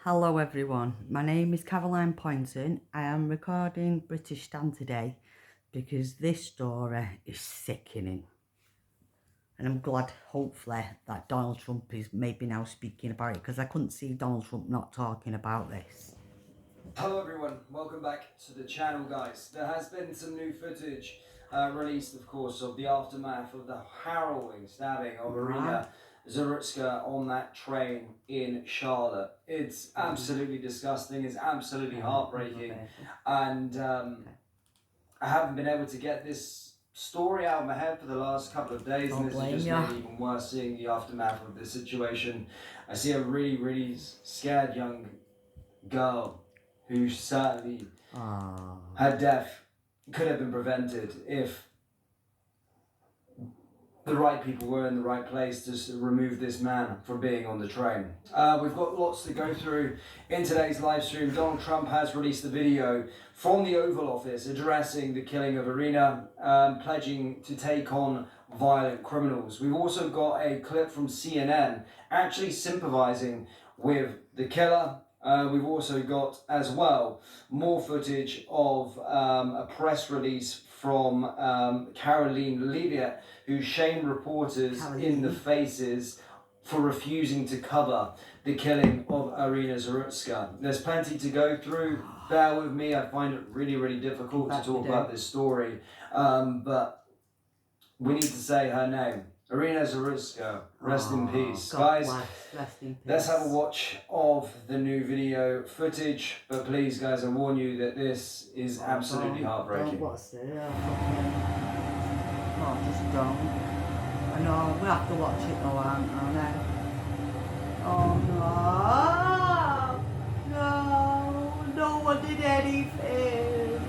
Hello everyone, my name is Poynton. I am recording British Stan today because this story is sickening. And I'm glad, hopefully, that Donald Trump is maybe now speaking about it because I couldn't see Donald Trump not talking about this. Hello everyone, welcome back to the channel guys. There has been some new footage released of course of the aftermath of the harrowing stabbing of Irina Zarutska on that train in Charlotte. It's absolutely disgusting, it's absolutely heartbreaking, and I haven't been able to get this story out of my head for the last couple of days, and this has just made it even worse seeing the aftermath of this situation. I see a really scared young girl who certainly her death could have been prevented if the right people were in the right place to remove this man from being on the train. We've got lots to go through in today's live stream. Donald Trump has released a video from the Oval Office addressing the killing of Irina, pledging to take on violent criminals. We've also got a clip from CNN actually sympathizing with the killer. We've also got as well more footage of a press release from Caroline Leviat, who shamed reporters in the faces for refusing to cover the killing of Irina Zarutska. There's plenty to go through. Bear with me, I find it really difficult to talk about this story, but we need to say her name. Irina Zarutska, rest in peace. Guys, rest in peace. Let's have a watch of the new video footage, but please guys, I warn you that this is absolutely heartbreaking. What's it? No, just don't. I know, we have to watch it though, aren't we? Oh no, no one did anything.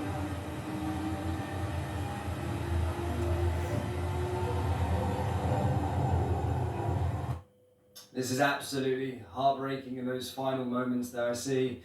This is absolutely heartbreaking in those final moments there. I see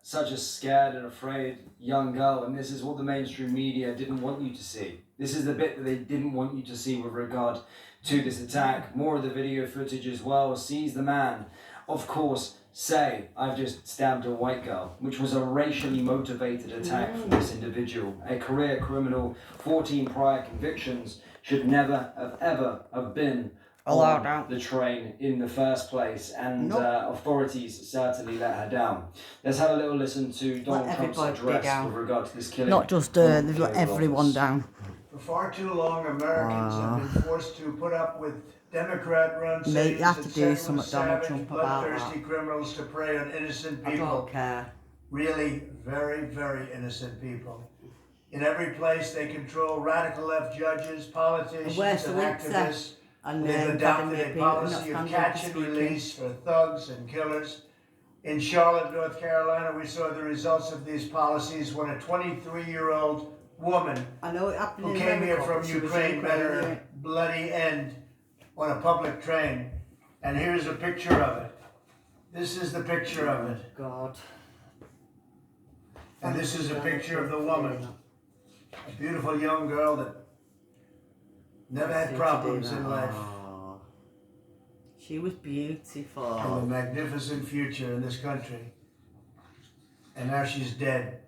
such a scared and afraid young girl, and this is what the mainstream media didn't want you to see. This is the bit that they didn't want you to see with regard to this attack. More of the video footage as well sees the man, of course, say, "I've just stabbed a white girl," which was a racially motivated attack from this individual. A career criminal, 14 prior convictions, should never have ever have been allowed out the train in the first place, and authorities certainly let her down. Let's have a little listen to Donald Trump's address with regard to this killing. Not just they've let everyone down. For far too long, Americans have been forced to put up with Democrat-run cities you have to do that some send Donald savage, Trump about bloodthirsty criminals to prey on innocent people. I don't care. Really, very innocent people. In every place, they control radical left judges, politicians, and activists. And they've adopted a policy of catch and release for thugs and killers. In Charlotte, North Carolina, we saw the results of these policies when a 23-year-old woman who came here from Ukraine met her bloody end on a public train. And here's a picture of it. This is the picture of it. God. And this is a picture of the woman. A beautiful young girl that never had problems in life. She was beautiful. And a magnificent future in this country. And now she's dead.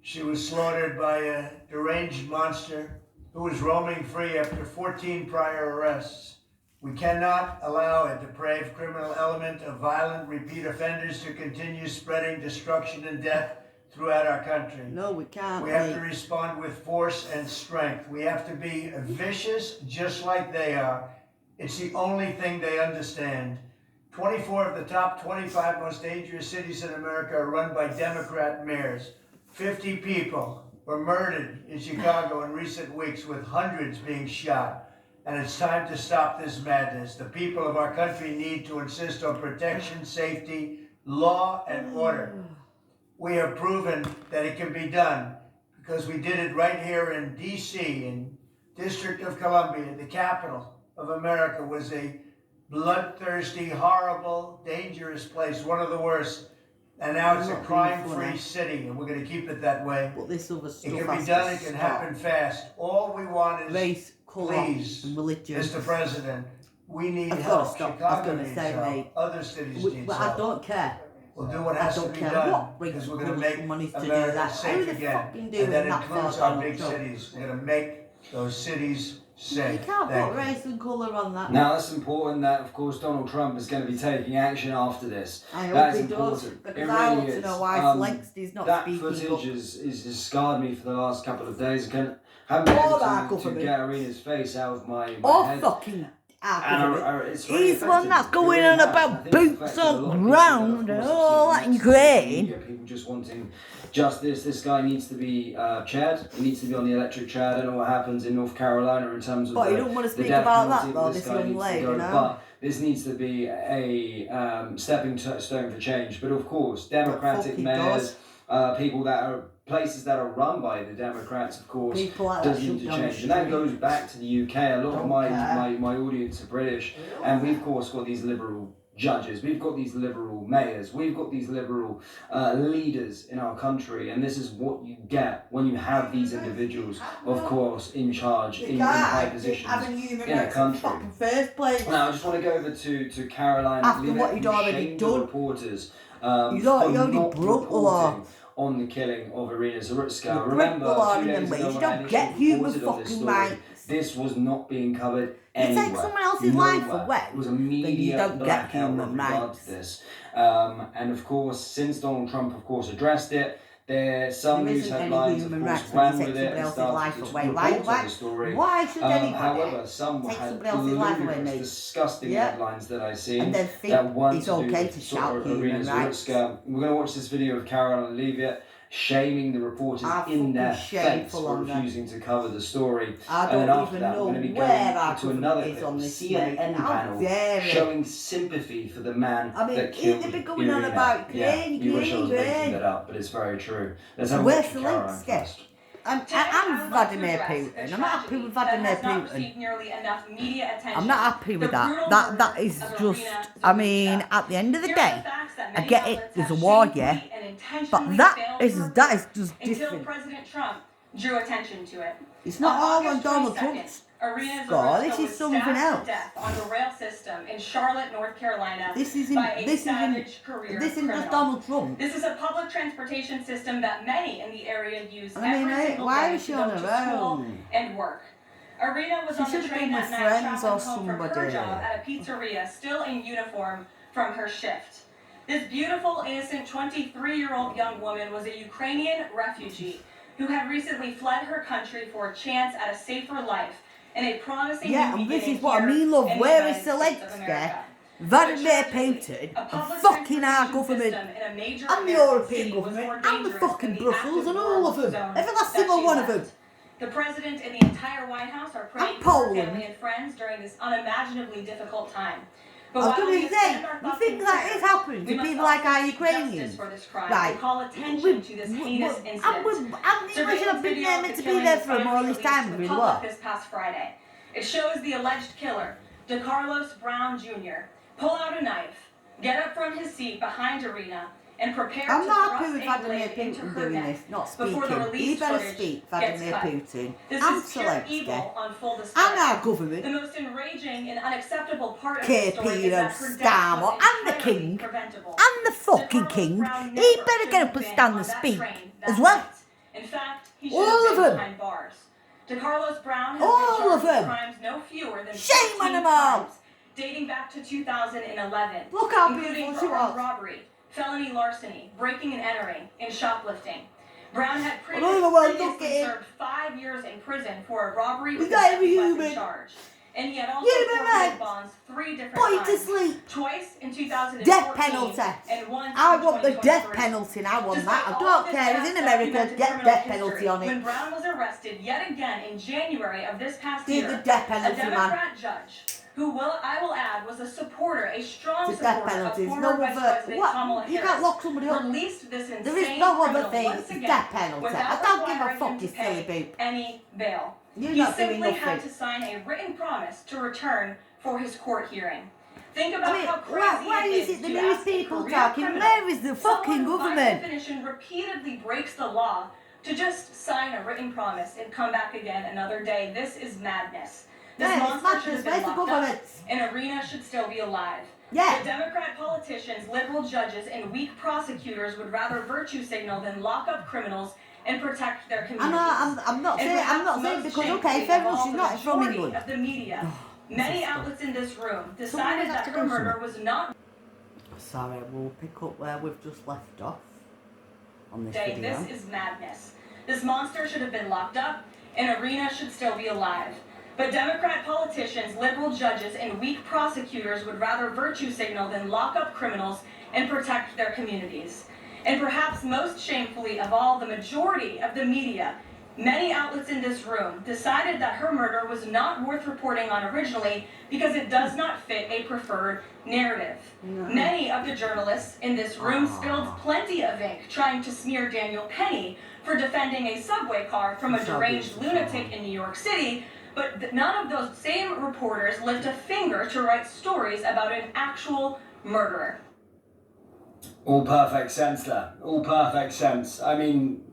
She was slaughtered by a deranged monster who was roaming free after 14 prior arrests. We cannot allow a depraved criminal element of violent repeat offenders to continue spreading destruction and death throughout our country. No, we can't. We have to respond with force and strength. We have to be vicious just like they are. It's the only thing they understand. 24 of the top 25 most dangerous cities in America are run by Democrat mayors. 50 people were murdered in Chicago in recent weeks, with hundreds being shot. And it's time to stop this madness. The people of our country need to insist on protection, safety, law, and order. We have proven that it can be done because we did it right here in D.C., in District of Columbia. The capital of America was a bloodthirsty, horrible, dangerous place, one of the worst. And now it's a crime-free city, and we're going to keep it that way. But this other stuff it can be done, it can happen fast. All we want is, race, colour, please, religion. Mr. President, We need I've got to help. stop. I was Chicago going to needs say, help. mate. Other cities need But I help. don't care. We'll do what I has to don't be care done what brings because we're going to make money to do America that. safe Who the again. fucking doing And that that includes for, our Donald big Trump? cities. We're going to make those cities safe. You can't Thank put you. race and colour on that. Now that's important that, of course, Donald Trump is going to be taking action after this. I That hope is he does, important. because It I really want to is. know why Zelensky's not That speaking footage up. has scarred me for the last couple of days. I haven't been All our able to government. get Arena's face out of my Or head. fucking our And government. it's really He's the one affected that's me. It going really on has. about I think it's boots affected a lot on of people that, ground of and course, have all seen that in the social Ukraine. media, people just wanting justice. This guy needs to be chaired. He needs to be on the electric chair. I don't know what happens in North Carolina in terms of But you the, don't want to the speak death about penalty, that but though, this guy young needs to lady, go. you know? But this needs to be a stepping stone for change. But of course, Democratic he mayors, people that are places that are run by the Democrats, of course, People like that does need should to go change. And that straight. goes back to the UK. A lot of Don't my care. audience are British, and we've of course got these liberal judges, we've got these liberal mayors, we've got these liberal leaders in our country, and this is what you get when you have these individuals, of course, in charge, in high positions in a country. First place. Now, I just want to go over to Caroline After Leavitt, what he'd who already shamed done. the reporters He for already not broke the law. reporting on the killing of Irina Zarutska. You break Remember, the law 2 in days them ago ways. You when don't I initially get human reported on this fucking story, rights. this was not being covered You anywhere. take someone else's life Nowhere. away, It was a then you media don't get blackout human with regard rights. to this. And of course, since Donald Trump, of course, addressed it, some There news isn't any headlines, of human course, rights when you ran take with it somebody and else's started life to away. report on the story. Why should anybody However, some take had somebody else's life away, ludicrous, mate? disgusting Yeah. headlines that I seen And then think that weren't it's to do okay with to sort shout of human Irina rights. Zarutska. We're going to watch this video of Caroline Leavitt shaming the reporters in their fucking face shameful for on them. refusing to cover the story. I And then don't after even that, we're know going to be where going our to another government is clip, on this CNN thing. How panel dare they? showing sympathy for the man I mean, that killed they've been going on Irina. about Yeah, Ukraine, you wish I was making Ukraine. that up, but it's very true. Let's have a Where's watch for Caroline Zelensky? first. I'm Vladimir Putin. I'm not happy with Vladimir Putin. I'm not happy with that. That is just, I mean, at the end of the day, I get it, there's a war, yeah, but that is just different. President Trump drew attention to it. It's not all on August Donald 22nd, Trump's Irina score, Zarutska this is was something stabbed else. to death on the rail system in Charlotte, North Carolina This by a isn't savage career just criminal. Donald Trump. This is a public transportation system that many in the area use I mean, every single why day is she to go on to her school own? and work. Irina was She on the should have train been that with night friends or traveling home from her somebody. job at a pizzeria, still in uniform from her shift. This beautiful, innocent 23-year-old young woman was a Ukrainian refugee who had recently fled her country for a chance at a safer life and a promising Yeah, new and this beginning is what I here mean, love. in the Where is United States of Zelensky? America. Vladimir But tragically, Putin, a and public fucking our transportation government, system in a major and the American European city was more government, and the dangerous fucking than the Brussels, active and all of war them. zone Every last that single she one of them. left. The president and the entire White House are praying And for her Poland. family and friends during this unimaginably difficult time. I was while going we to extend say, our you thoughts think and that prayers, is happening we to must people like also our seek Ukrainians? justice for this crime Right. and call attention to this heinous incident. I'm imagine I've been there meant to be there for him all this time, really public what? this past Friday. It shows the alleged killer, DeCarlos Brown Jr., pull out a knife, get up from his seat behind Irina, and prepare I'm to not happy thrust with a Vladimir blade into Putin her doing neck this, not before the speaking. He released better footage speak, gets Vladimir cut. Putin, This and is pure Zelensky, evil on full display. and our The government, most enraging and unacceptable part of the story KP is that and her death Starmer, was and the entirely king, preventable. and the fucking DeCarlos king. Brown He never better should get have up and been stand on and that speak train that as well. night. In fact, he should All have of been them. behind bars. DeCarlos Brown has All been of charged with them. crimes no fewer than Shame on 14 them all. crimes, dating back to 2011, Look how including beautiful for she armed was. robbery, felony larceny, breaking and entering, and shoplifting. Brown had Another one, look previously at him. served 5 years in prison for a robbery with a got every deadly weapon human. charge. And he had also Human forfeited rights. bonds 3 different Put him times. to sleep. Twice in 2014 Death penalty. and once I in want the death 2023. penalty. I want Despite that. I all don't this care. He's vast in America. documented Get criminal death history, penalty on when it. Brown was arrested yet again in January of this past Give year, the death a penalty, man. Democrat judge, who I will add was a supporter, a strong It's a death supporter of penalty. There's former no Vice other. President Kamala What? You Harris, can't lock somebody up. released this insane There is no other criminal thing. once It's again death penalty. without I don't give a requiring him fuck, to you silly pay boop. any bail. You're He not doing simply had nothing. to sign a written promise to return for his court hearing. Think about I mean, how crazy why it is it the to news ask a people career talking? criminal, Where is the fucking someone who by government? definition repeatedly breaks the law, to just sign a written promise and come back again another day. This is madness. This Yeah, it's monster should madness. have been Where's the locked up, government? and Arena should still be alive. Yeah. But Democrat politicians, liberal judges, and weak prosecutors would rather virtue signal than lock up criminals and protect their communities. I'm not saying because okay, fair enough, she's not from England. Of the media, many outlets in this room decided that her murder was not. Sorry, we'll pick up where we've just left off on this Day, video. this is madness. This monster should have been locked up, and Arena should still be alive. But Democrat politicians, liberal judges, and weak prosecutors would rather virtue signal than lock up criminals and protect their communities. And perhaps most shamefully of all, the majority of the media, many outlets in this room, decided that her murder was not worth reporting on originally because it does not fit a preferred narrative. No. Many of the journalists in this room spilled plenty of ink trying to smear Daniel Penny for defending a subway car from a deranged lunatic in New York City, but none of those same reporters lift a finger to write stories about an actual murderer. All perfect sense there. All perfect sense. I mean,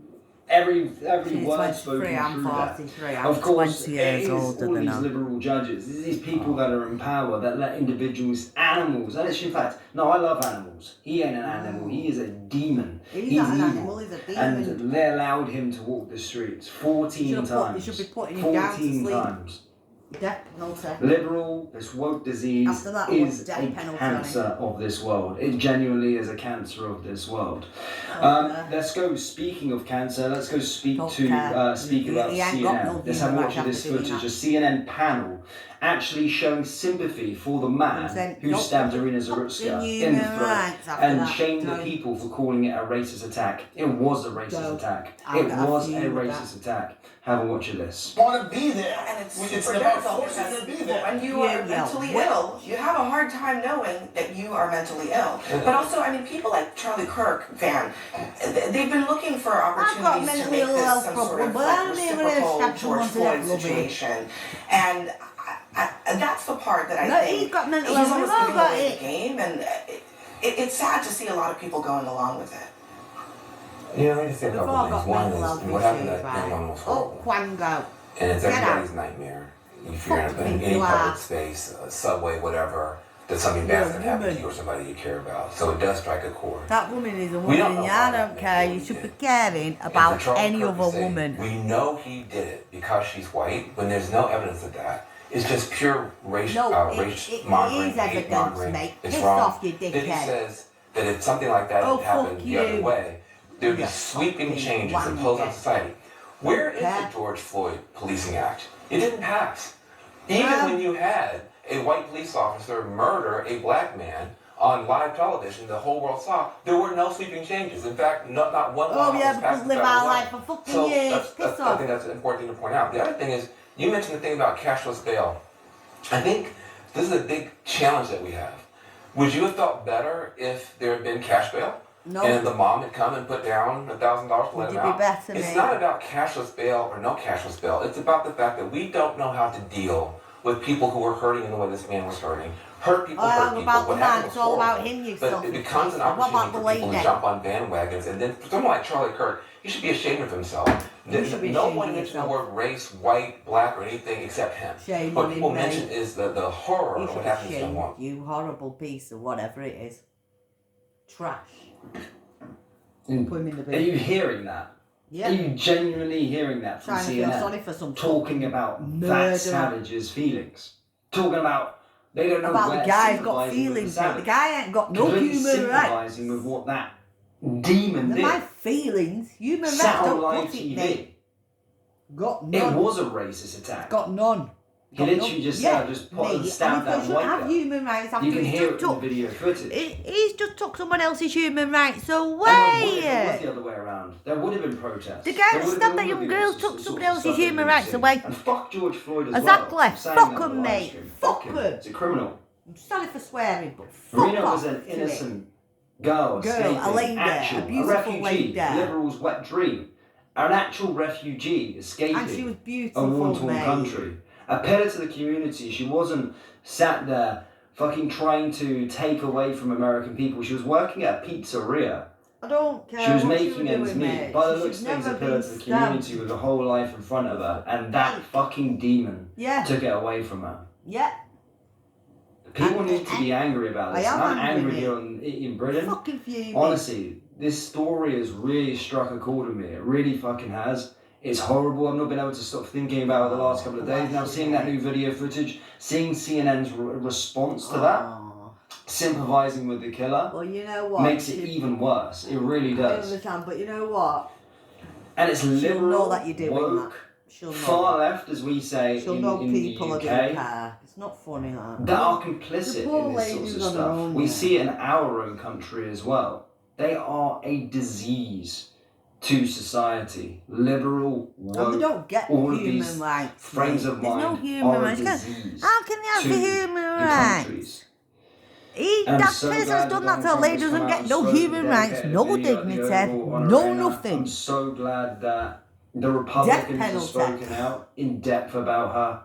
every She's word spoken 23, I'm through that. 43, I'm Of course, 20 it years is older all than these her. liberal judges. It's these people that are in power that let individuals, animals. And it's in fact, no, I love animals. He ain't an animal. He is a demon. He's not an evil. animal, he's a demon. And they allowed him to walk the streets 14 times. You should be putting him down to 14 sleep. times. Death penalty. Liberal, this woke disease After that, is death a penalty cancer of this world. It genuinely is a cancer of this world. Let's go, speaking of cancer, let's go speak Don't to care. speak about He ain't got no CNN. Let's have a human watch of rights this after doing footage. that. A CNN panel actually showing sympathy for the man saying, who "Don't stabbed fucking Irina Zarutska fucking in the human throat rights after and that. shamed the Don't. people for calling it a racist attack. It was a racist Don't. attack. I'll It get was after a you with racist attack. Have a watch of this. Want to be there, And it's it's super about difficult forcing you to be because there. when you Yeah, are mentally ill, you have a hard time knowing that you are mentally ill. But also, I mean, people like Charlie Kirk, Van, they've been looking for opportunities to mentally make ill this health some problem, sort of but I like don't even really reciprocal stab George someone to Floyd death, love it. situation. And that's the part that I No, think he's got mental he's health, almost we've all giving got away it. the game, and it's sad to see a lot of people going along with it. Yeah, let me just say a We've couple all things. got One mental is health what happened issues, at right? 911 was Oh, horrible. Quango. And it's Get everybody's out. nightmare. If you're in Fuck me, any you public are. space, a subway, whatever, that something You're a bad's gonna happen to woman. you or somebody you care about. So it does strike a chord. That woman is a We don't woman, know yeah, I why that don't man care. did You what should he be did. caring And about for Charlie any Kirk to other say, woman. we know he did it because she's white, when there's no evidence of that. It's just pure race, No, race it mongering, is hate evidence, mongering. mate. It's Piss wrong. off, you Then he dickhead. says that if something like that Oh, happened fuck the other you. way, there'd be You sweeping fucking changes imposed on wanker. society. Where is Okay. the George Floyd Policing Act? It didn't pass. Even when you had a white police officer murder a black man on live television, the whole world saw, there were no sweeping changes. In fact, not one Oh, law yeah, was because passed live at the our federal life level. for fucking So years. that's, Piss I off. think that's an important thing to point out. The other thing is, you mentioned the thing about cashless bail. I think this is a big challenge that we have. Would you have felt better if there had been cash bail? No. And the mom had come and put down $1,000 to let Would him you be out? better, It's mate? not about cashless bail or no cashless bail. It's about the fact that we don't know how to deal with people who are hurting in the way this man was hurting. Hurt people, hurt Oh, people. about the What man, happened it's was all about horrible. him, you But selfish it becomes an bastard. What opportunity about for the people to lady? jump on bandwagons. And then for someone like Charlie Kirk, he should be ashamed of himself. You should be No ashamed one of mentioned the yourself. word race, white, black, or anything except him. Shame What on people him, mention mate. is the horror You of should what be happened to ashamed, someone. you horrible piece of whatever it is. Trash. Mm. Put him in the Are bin. you hearing that? Yeah. Are you genuinely hearing that from Trying to feel CNN? sorry for some Talking fucking about murderer. that savage's feelings. Talking about they don't know About where the guy's got sympathising with feelings, the mate. The savage. guy ain't got no Completely human rights. sympathising with what that demon They're did. my feelings. Human rights Sat on don't live put it, TV. mate. Got It none. was a racist attack. Got none. He Got literally none. just yeah, just put and mate, stabbed and if that they should white have girl. human rights after You can he's hear just it in the took. video footage. He's just took someone else's human rights And it was away. the other way around. There would have been protests. The guy There that would have stabbed been that all young of girl these took sorts somebody of else's stuff that human we've rights seen. away. And fuck George Floyd as Exactly. well. I'm saying Fuck that on the him, live mate. stream. Fuck him. him. He's a criminal. I'm sorry for swearing, but fuck Rena off was an to it. innocent girl, escaping, a lady, actual, a beautiful refugee, lady. liberals' wet dream, an actual refugee escaping And she was a beautiful, war-torn mate. country, a pillar to the community. She wasn't sat there fucking trying to take away from American people. She was working at a pizzeria I don't care. She was what making she ends doing, meet. mate. By the She looks should of things, a never pillar been to the stabbed. community with a whole life in front of her, and that fucking demon Yeah. took it away from her. Yeah. People And- need to be angry about this. I am I'm angry angry, here in Britain. Fucking fuming. Honestly, this story has really struck a chord with me. It really fucking has. It's horrible. I've not been able to stop thinking about it the last couple of days. Now, seeing that new video footage, seeing CNN's response to that, sympathising with the killer, Well, you know what? makes it even worse. It really I does. understand, but you know what? And it's She'll liberal, know that you're doing woke, that. She'll know. far left, as we say She'll in know the people are doing UK, care. It's not funny, that. that are The complicit poor in this lady's sort of on her stuff. own We there. see it in our own country as well. They are a disease to society. Liberal, And they woke, don't get all of human these rights. frames mate. of There's mind no human are a rights. You go, disease how can you have to the human the rights? countries. That I'm so person's glad done that that to a Donald lady, Trump has doesn't come out get and no spoken, human rights, dedicated no a video at the dignity, Oval on no Arena. nothing. I'm so glad that the Republicans have penalty. spoken out in depth about her.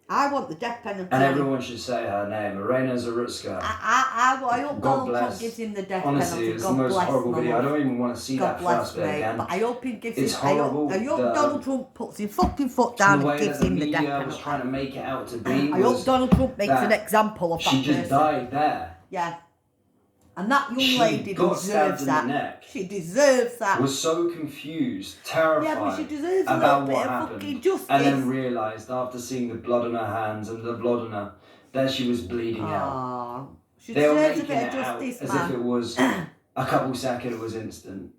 I want the death penalty. And everyone should say her name, Irina Zarutska. I hope God Donald bless. Trump gives him the death Honestly, penalty. it's God the most bless horrible my video. I love. don't even want to see God that bless first bit me. again. But I hope he gives It's him. horrible I hope that, Donald Trump puts his fucking foot down the way and gives that the him the death media was penalty. trying to make it out to be I hope was Donald Trump makes that an example of that she just person. died there. Yeah. And that young She lady got stabbed deserves in that. the neck. She deserves that. Was so confused, terrified Yeah, but she deserves a about little bit what of happened, fucking justice. and then realised after seeing the blood on her hands and the blood on her that she was bleeding out. Aww. She They were deserves a making bit it of out justice, as man. if it was a couple seconds, it was instant.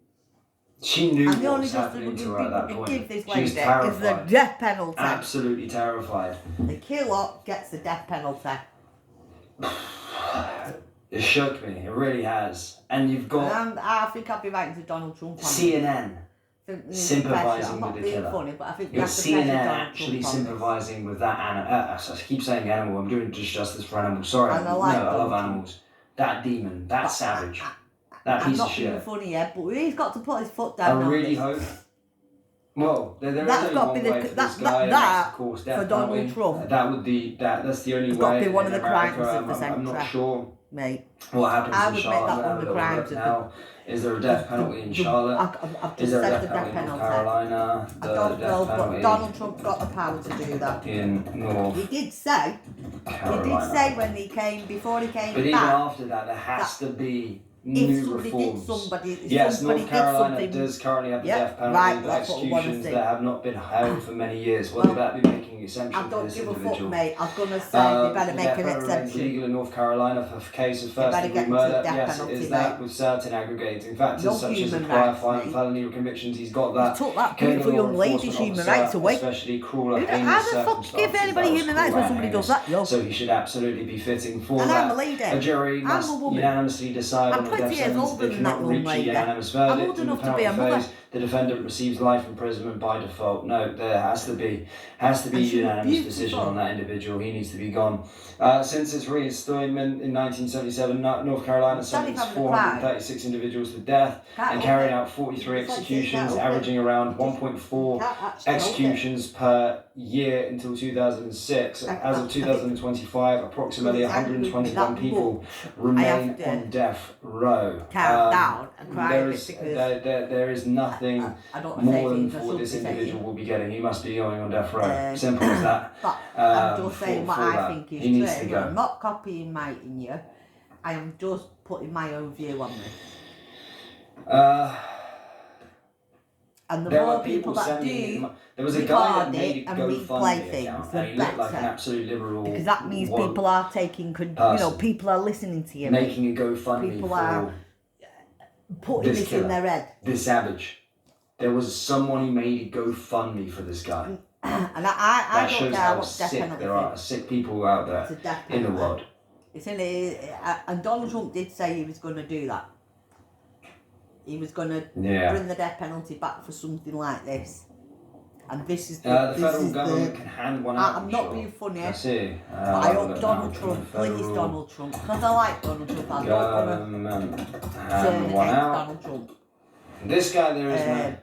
She knew And the what only was happening justice to we her at that can point. give this She was lady is the terrified, death penalty. absolutely terrified. The killer gets the death penalty. It shook me, it really has. And you've got And I think I'd be writing to Donald Trump on CNN it. sympathising I'm not with the being killer. funny, but I think we You've have got to pressure CNN Donald actually Trump on this. sympathising with that animal. I keep saying animal, I'm doing justice for animals. Sorry, And I no, like I love Donald Trump. animals. That demon, that But savage, that I'm piece of not being shit. funny yet, but he's got to put his foot I down on really this. hope. Well, there is That's only got to one be the- way for that- this guy, and that that's, of course, death for Donald penalty. Trump. That would be that's the only It's way. got to be one of in the America. crimes of the I'm not century. sure Mate, what happens I in would make Charlotte. that I'm one gonna of the have a crimes look of now. Is there a death penalty in Charlotte? I've Is just there a said death the penalty death in North penalty. Carolina? I The don't death know, but penalty Donald Trump's got the power to do that. in North He did say, Carolina. when he came, before he came But even back, after that, there has to be if new somebody reforms. if Yes, somebody North Carolina did something, does currently have the Yep, death penalty right, for that's what we wanna executions see. that have not been held for many years. Well, Well, they better be making exceptions I for don't this give a fuck, individual. mate. I was going to say, they better The make death an penalty remains exception. legal in North Carolina for case of first better degree get into murder. the death Yes, it penalty, is that mate. with certain aggravating factors No such as a human prior rights, mate. felony convictions. He's got that. You took that Killing beautiful a law young lady's enforcement human officer, rights away. especially cruel or How heinous the fuck do you give circumstances. anybody That was human rights cruel when and somebody does heinous. that, yo? So he should absolutely be fitting for And that. I'm a lady. A jury I'm must a woman. unanimously decide I'm on a 20 death years sentence. older They than that cannot young reach a lady. unanimous I'm verdict. old In the enough to be a penalty mother. phase, the defendant receives life imprisonment by default. No, there has to be And she was unanimous decision beautiful. on that individual. He needs to be gone. Since its reinstatement in 1977, North Carolina Standing sentenced from the crime. 436 individuals to death Can't and help carried it. out 43 It's like executions, can't help it. averaging around 1.4 Can't actually help it. executions per year until 2006. As of 2025, approximately It's angry with 121 that people book. remain have to on death row. calm down and cry a There bit is, because there is nothing I don't want to say more than things I for what this shouldn't be individual saying. will be getting. He must be going on death row. Um, Simple as that. But I'm Um, just saying for what I that. think He needs is to true. go. I'm not copying Mighting you. I am just putting my own view on this. And the There more were people people that sending. do, There was a guy that record made it a and replay GoFundMe things, account, the and he looked like an better. absolute liberal. because that means woke people are taking, person. people are listening to you, mate. making a GoFundMe People for are putting this this killer. in their head. this savage. There was someone who made a GoFundMe for this guy. And I That don't shows care how what death sick penalty there are. is. Sick people out It's a there death in the penalty. world. It's in it, and Donald Trump did say he was going to do that. He was going to Yeah. bring the death penalty back for something like this. And this is the, The this federal is government the. can hand one out. I'm not sure. being funny. I see. But I hope Donald Trump, please Donald Trump, because I like Donald Trump. I don't want Government to turn hand one against out. Donald Trump. This guy there is no.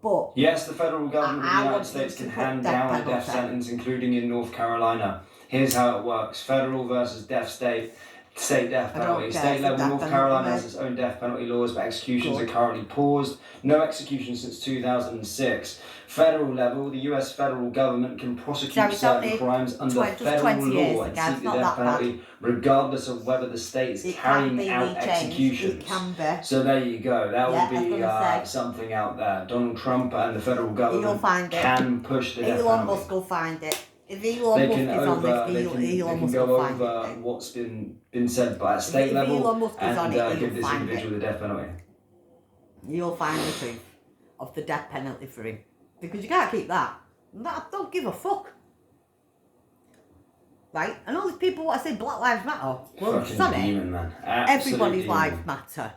But Yes, the federal government of I the United want States him can to put hand death down a death penalty. sentence, including in North Carolina. Here's how it works. Federal versus deaf state. State death I don't penalty. care State if level, the death North penalty Carolina has is- its own death penalty laws, but executions Good. are currently paused. No executions since 2006. Federal level, the US federal government can prosecute So it's certain only crimes under just federal 20 years law ago, and it's seek the not death that bad. penalty, regardless of whether the state is It can carrying be out rechanged. executions. It can be. So there you go. That Yeah, I will was be gonna say. something out there. Donald Trump and the federal government find it. can push the death Elon penalty. Musk will find it. If Elon They Musk can is on this, they Elon can Musk go will find over it. what's been said by a state If level Elon Musk is and on it, give he'll this find individual the death penalty. You'll find the truth of the death penalty for him. Because you can't keep that. I don't give a fuck. Right? And all these people want to say Black Lives Matter. Well, Fucking sorry. demon, man. Absolute Everybody's demon. lives matter.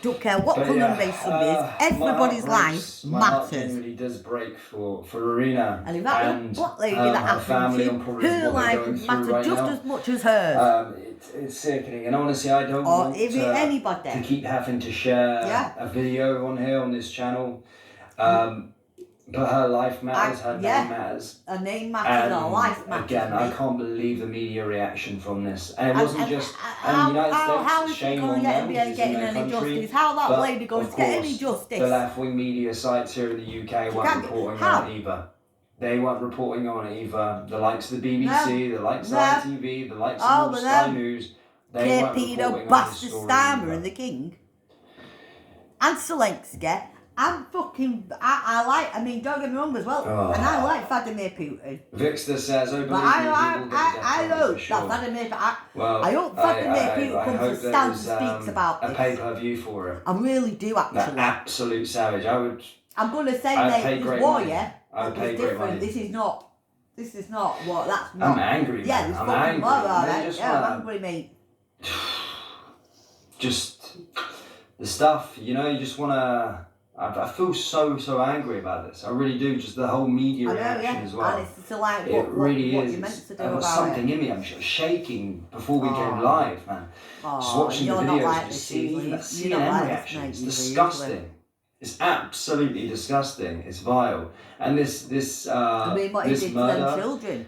Don't care what But colour yeah, race somebody is. Everybody's life my heart matters. genuinely does break for Arena And if that little black lady that her happened family to, and probably her what they're life going would through matter right just now. as much as hers. It's sickening, and honestly, I don't Or want even to anybody. keep having to share Yeah. a video on here on this channel. But her life matters, her yeah. name matters. Her name matters, her life matters. Again, I mate. can't believe the media reaction from this. And it wasn't just how, the United how States, is shame she going on to get them, getting because it's in their any country. justice? How that But, lady going of to get any course, justice? the left-wing media sites here in the UK weren't can't- reporting how? on it either. They weren't reporting on it either. The likes of the BBC, the likes of No. ITV, the likes Oh, of but Sky them News, they weren't Peter reporting on this Bastard story Starmer either. and the King. And Zelensky. I'm fucking... I mean, don't get me wrong as well. Oh. And I like Vladimir Putin. Vixter says, oh, believe But me, he will get the death I penalty hope for sure. that Vladimir Putin... Well, I hope Vladimir Putin comes hope and there stands is, and speaks about a this. pay-per-view for it. I really do, That actually. absolute savage. I'm going to say, I'd pay mate, great this war, money. yeah? I'd pay It's great different. money. This is not what... That's not... I'm angry, Yeah, man. this I'm fucking angry. war, They alright? just Yeah, I'm wanna- angry, mate. Just the stuff, you know, you just want to... I feel so angry about this. I really do. Just the whole media I know, reaction yeah. as well. And it's like It what really you're is. meant to do I've got about something it. in me. I'm shaking before we Oh. came live, man. Just Oh, watching the you're not videos, like just this, seeing usually. even that You're not CNN like this, reaction. mate, It's usually. disgusting. It's absolutely disgusting. It's vile. And this I mean, what he this did to them murder, children.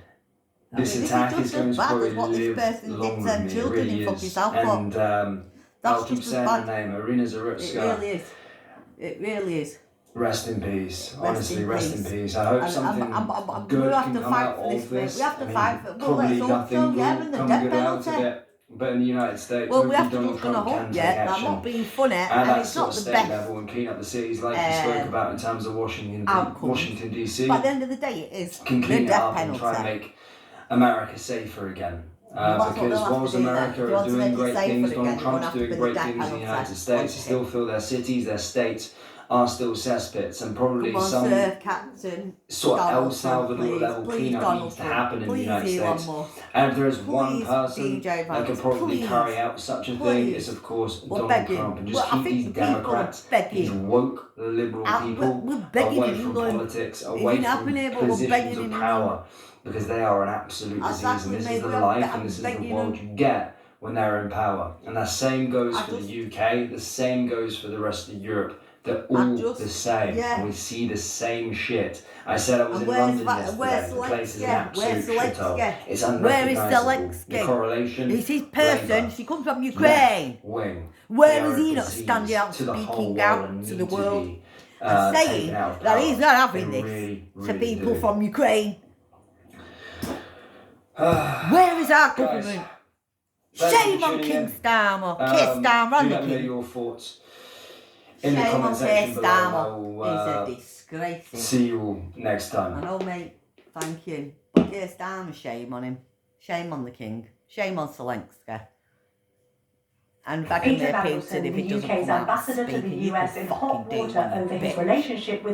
this I mean, attack this is is going just to as bad probably as what this live person did to long them with me. It children really in fucking is. South And That's I'll keep just as saying bad. the name, Arena It Zarutska. really is. It really is. Rest in peace. Rest Honestly, in rest peace. in peace. I hope And something I'm good we'll have can to come fight out for of this, mate. this. We have to I mean, fight for... Well, probably let's hope nothing so, yeah, will and the come death good out of penalty. it. But in the United States, Well, we have to Donald look on a Trump hope, can take yeah. I'm action. not being funny, And and that it's sort not of the state best. level and clean up the cities like you spoke about in terms of outcome. Washington DC. But at the end of the day, it is Can the clean it death up and try and penalty. make America safer again. Well, that's what Because they'll have whilst to do then. America If they are want to doing make it great safer things, again, Donald they're gonna Trump's have to doing put the great death things in the penalty United States, I onto still feel their cities, their states are still cesspits, and probably Come on, some sir, Captain. sort of Donald El Salvador Trump, level please, cleanup Donald needs to Trump, happen in the please, United Elon States. Musk. And if there is one Please, person DJ that could Vance, probably please. carry out such a thing, Please. it's of course We're Donald begging. Trump, and just Well, I keep think these the people are Democrats, begging. these woke liberal people We're begging away in from England. politics, If away you're not from being able, we're begging positions in of power, because they are an absolute disease, Exactly, and this mate, is the we are life, be- and this is the begging world them. you get when they're in power. And the same goes I for just- the UK, the same goes for the rest of Europe. They're all just- the same, yeah. and we see the same shit. I said I was And in where's London where's yesterday. The place is an Zelensky? Where's absolute shithole. Zelensky? It's Where is unrecognisable. The Zelensky? correlation. It's his person. Labour, She comes from left Ukraine. wing. Where They is are he a not disease standing out, to the whole speaking world out and to need the world be, and saying taken out of that power. he's not having They this really to people do. from Ukraine? Where is our government? Thank you Shame for on tuning King in. Starmer, Keir Starmer and Do the let me know King. your thoughts in the Shame comment on Keir section below. I Starmer. will He's a disgrace. see you all next I time. know, mate. Thank you. But Keir Starmer, shame on him. Shame on the King. Shame on Zelensky. And Vladimir Peter Putin, Mandelson, if he the doesn't UK's come out ambassador to the speaking, you US can in fucking hot do water one, you over his bitch. relationship with